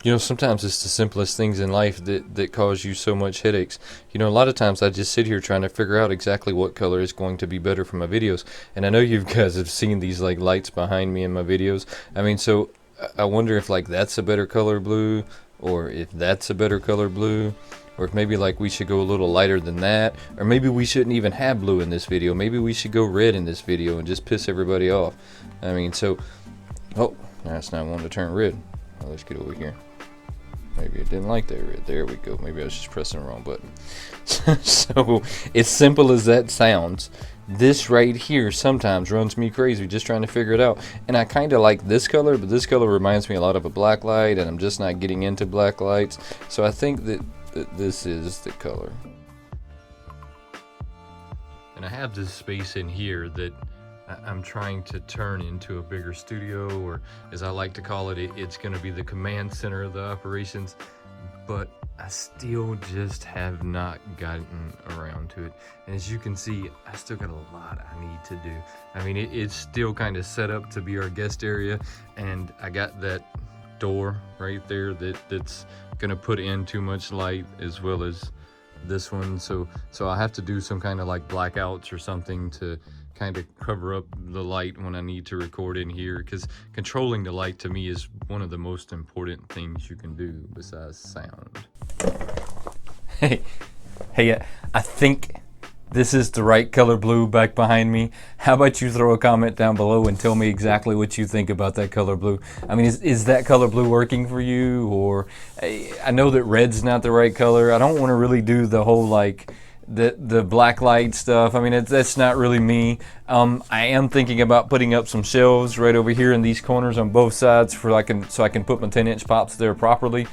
You know, sometimes it's the simplest things in life that cause you so much headaches. You know, a lot of times I just sit here trying to figure out exactly what color is going to be better for my videos. And I know you guys have seen these like lights behind me in my videos. I mean, so I wonder if like that's a better color blue, or if that's a better color blue, or if maybe like we should go a little lighter than that, or maybe we shouldn't even have blue in this video. Maybe we should go red in this video and just piss everybody off. I mean, so, oh, that's not wanting to turn red. Well, let's get over here. Maybe it didn't like that red. There we go. Maybe I was just pressing the wrong button. So, as simple as that sounds, this right here sometimes runs me crazy just trying to figure it out. And I kind of like this color, but this color reminds me a lot of a black light, and I'm just not getting into black lights. So I think that this is the color. And I have this space in here that I'm trying to turn into a bigger studio, or as I like to call it, it's going to be the command center of the operations, but I still just have not gotten around to it. And as you can see, I still got a lot I need to do. I mean, it's still kind of set up to be our guest area, and I got that door right there that's going to put in too much light, as well as this one. So I have to do some kind of like blackouts or something to kind of cover up the light when I need to record in here, because controlling the light to me is one of the most important things you can do besides sound. Hey, I think this is the right color blue back behind me. How about you throw a comment down below and tell me exactly what you think about that color blue? I mean, is that color blue working for you? Or I know that red's not the right color. I don't want to really do the whole like the black light stuff. I mean, that's not really me. I am thinking about putting up some shelves right over here in these corners on both sides so I can put my 10-inch pops there properly.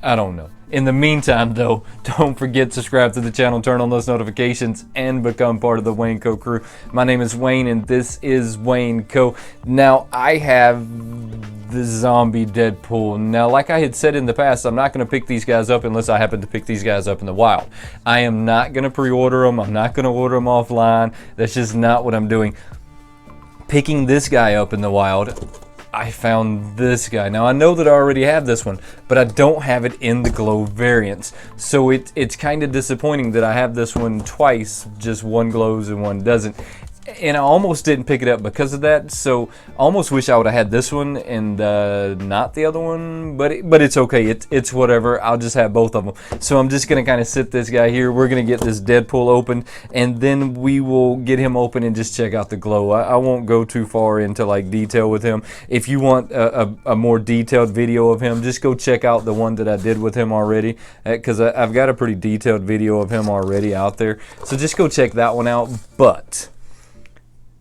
I don't know. In the meantime, though, don't forget to subscribe to the channel, turn on those notifications, and become part of the Wayneko crew. My name is Wayne, and this is Wayneko. Now, I have the zombie Deadpool. Now, like I had said in the past, I'm not going to pick these guys up unless I happen to pick these guys up in the wild. I am not going to pre-order them. I'm not going to order them offline. That's just not what I'm doing. Picking this guy up in the wild, I found this guy. Now I know that I already have this one, but I don't have it in the glow variants. So it's kind of disappointing that I have this one twice, just one glows and one doesn't. And I almost didn't pick it up because of that. So I almost wish I would have had this one and not the other one, but it's okay. It's whatever. I'll just have both of them. So I'm just going to kind of sit this guy here. We're going to get this Deadpool open, and then we will get him open and just check out the glow. I won't go too far into like detail with him. If you want a more detailed video of him, just go check out the one that I did with him already, because I've got a pretty detailed video of him already out there. So just go check that one out. But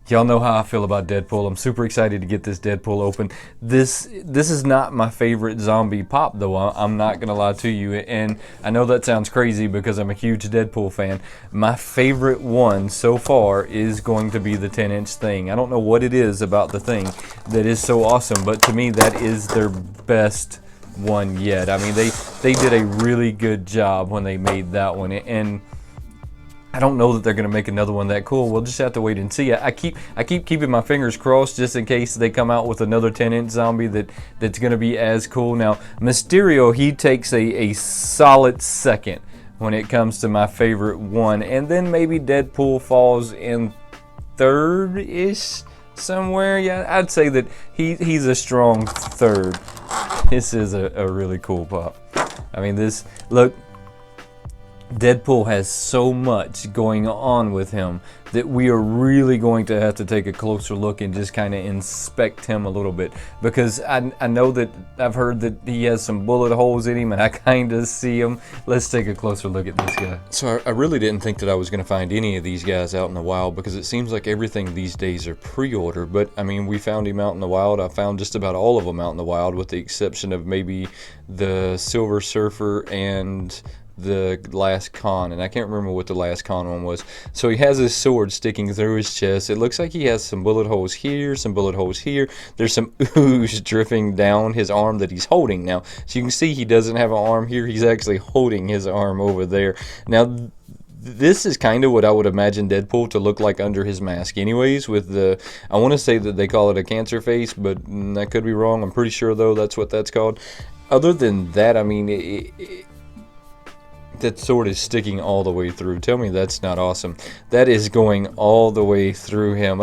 y'all know how I feel about Deadpool. I'm super excited to get this Deadpool open. This is not my favorite zombie pop, though. I'm not going to lie to you. And I know that sounds crazy because I'm a huge Deadpool fan. My favorite one so far is going to be the 10-inch thing. I don't know what it is about the thing that is so awesome, but to me that is their best one yet. I mean, they did a really good job when they made that one. And I don't know that they're going to make another one that cool. We'll just have to wait and see. I keep keeping my fingers crossed just in case they come out with another 10-inch zombie that's going to be as cool. Now, Mysterio, he takes a solid second when it comes to my favorite one. And then maybe Deadpool falls in third-ish somewhere. Yeah, I'd say that he's a strong third. This is a really cool pop. I mean, look, Deadpool has so much going on with him that we are really going to have to take a closer look and just kind of inspect him a little bit, because I know that I've heard that he has some bullet holes in him, and I kind of see them. Let's take a closer look at this guy. So I really didn't think that I was going to find any of these guys out in the wild, because it seems like everything these days are pre-order. But I mean, we found him out in the wild. I found just about all of them out in the wild, with the exception of maybe the Silver Surfer and the last con, and I can't remember what the last con one was. So he has his sword sticking through his chest. It looks like he has some bullet holes here, some bullet holes here. There's some ooze dripping down his arm that he's holding now. So you can see he doesn't have an arm here. He's actually holding his arm over there. Now, this is kind of what I would imagine Deadpool to look like under his mask anyways, with the, I want to say that they call it a cancer face, but that could be wrong. I'm pretty sure, though, that's what that's called. Other than that, I mean, that sword is sticking all the way through. Tell me that's not awesome. That is going all the way through him.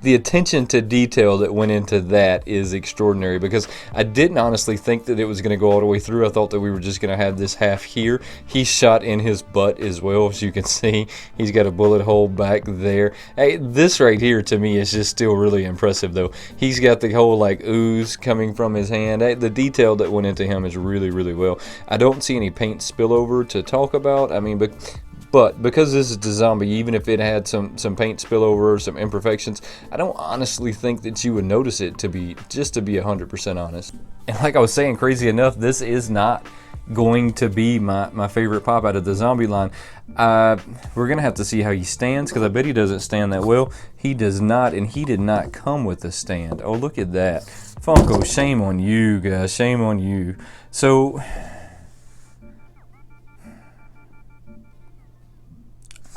The attention to detail that went into that is extraordinary, because I didn't honestly think that it was going to go all the way through. I thought that we were just going to have this half here. He shot in his butt as well, as you can see. He's got a bullet hole back there. Hey, this right here to me is just still really impressive though. He's got the whole like ooze coming from his hand. The detail that went into him is really, really well. I don't see any paint spillover to talk about. I mean, but because this is the zombie, even if it had some paint spillover or some imperfections, I don't honestly think that you would notice it, to be 100% honest. And like I was saying, crazy enough, this is not going to be my favorite pop out of the zombie line. We're gonna have to see how he stands, because I bet he doesn't stand that well. He does not, and he did not come with a stand. Oh, look at that. Funko, shame on you guys, shame on you. So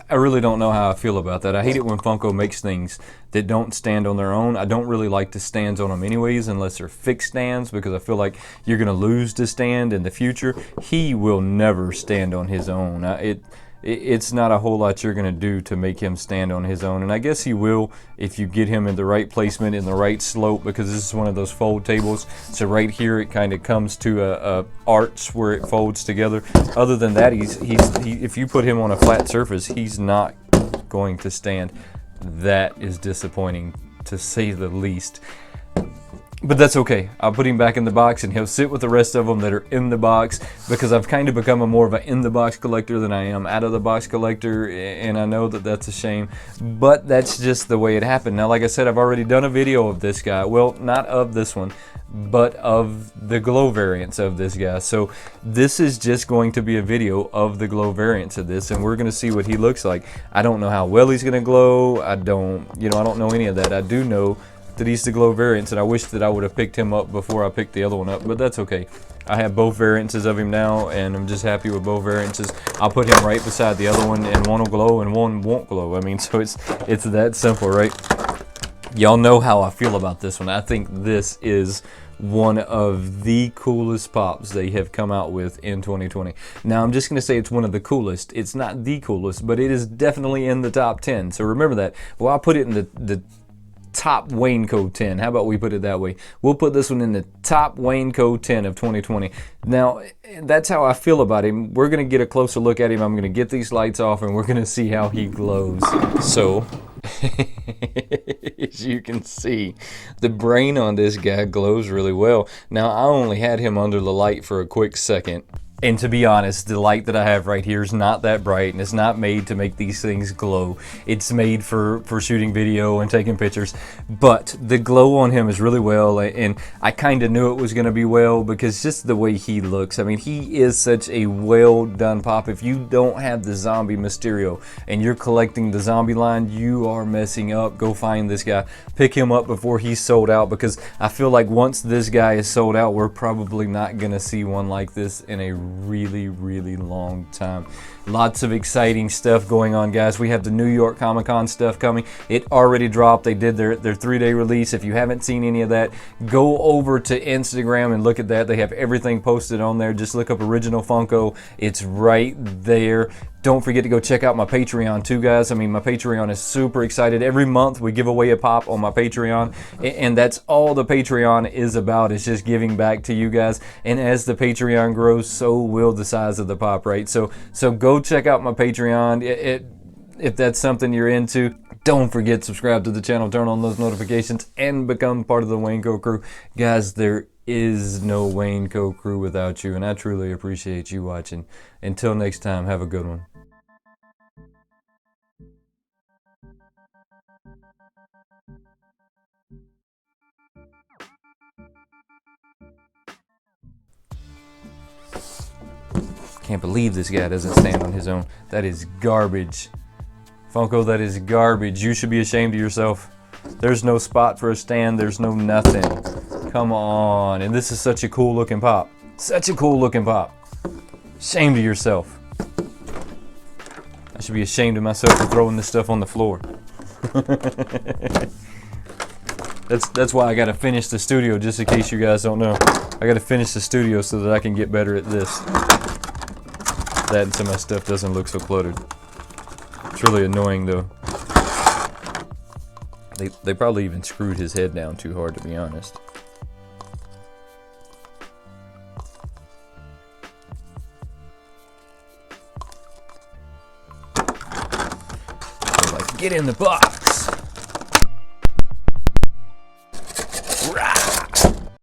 I really don't know how I feel about that. I hate it when Funko makes things that don't stand on their own. I don't really like the stands on them anyways, unless they're fixed stands, because I feel like you're going to lose the stand in the future. He will never stand on his own. It's not a whole lot you're going to do to make him stand on his own, and I guess he will if you get him in the right placement, in the right slope, because this is one of those fold tables. So right here it kind of comes to a arch where it folds together. Other than that, if you put him on a flat surface, he's not going to stand. That is disappointing, to say the least. But that's okay. I'll put him back in the box and he'll sit with the rest of them that are in the box, because I've kind of become more of an in-the-box collector than I am out-of-the-box collector, and I know that that's a shame, but that's just the way it happened. Now, like I said, I've already done a video of this guy. Well, not of this one, but of the glow variants of this guy. So this is just going to be a video of the glow variants of this, and we're going to see what he looks like. I don't know how well he's going to glow. I don't know any of that. I do know that he's the glow variants, and I wish that I would have picked him up before I picked the other one up, but that's okay. I have both variances of him now, and I'm just happy with both variances. I'll put him right beside the other one, and one will glow and one won't glow. I mean, so it's that simple, right? Y'all know how I feel about this one. I think this is one of the coolest pops they have come out with in 2020. Now, I'm just going to say it's one of the coolest. It's not the coolest, but it is definitely in the top 10. So remember that. Well, I'll put it in the top Wayneko 10. How about we put it that way? We'll put this one in the top Wayneko 10 of 2020. Now, that's how I feel about him. We're going to get a closer look at him. I'm going to get these lights off, and we're going to see how he glows. So, as you can see, the brain on this guy glows really well. Now, I only had him under the light for a quick second. And to be honest, the light that I have right here is not that bright, and it's not made to make these things glow. It's made for shooting video and taking pictures. But the glow on him is really well, and I kind of knew it was going to be well, because just the way he looks. I mean, he is such a well done pop. If you don't have the zombie Mysterio and you're collecting the zombie line, you are messing up. Go find this guy. Pick him up before he's sold out, because I feel like once this guy is sold out, we're probably not going to see one like this in a really, really long time. Lots of exciting stuff going on, guys. We have the New York Comic-Con stuff coming. It already dropped. They did their 3-day release. If you haven't seen any of that, go over to Instagram and look at that. They have everything posted on there. Just look up Original Funko. It's right there. Don't forget to go check out my Patreon too, guys. I mean, my Patreon is super excited. Every month we give away a pop on my Patreon, and that's all the Patreon is about, is just giving back to you guys. And as the Patreon grows, so will the size of the pop, right? So go check out my Patreon. If that's something you're into. Don't forget, subscribe to the channel, turn on those notifications, and become part of the Wayneko crew. Guys, there is no Wayneko crew without you, and I truly appreciate you watching. Until next time, have a good one. Can't believe this guy doesn't stand on his own. That is garbage. Funko, that is garbage. You should be ashamed of yourself. There's no spot for a stand. There's no nothing. Come on. And this is such a cool looking pop. Such a cool looking pop. Ashamed of yourself. I should be ashamed of myself for throwing this stuff on the floor. That's why I gotta finish the studio, just in case you guys don't know. I gotta finish the studio so that I can get better at this. That and so my stuff doesn't look so cluttered. It's really annoying though. They probably even screwed his head down too hard, to be honest. They're like, get in the box!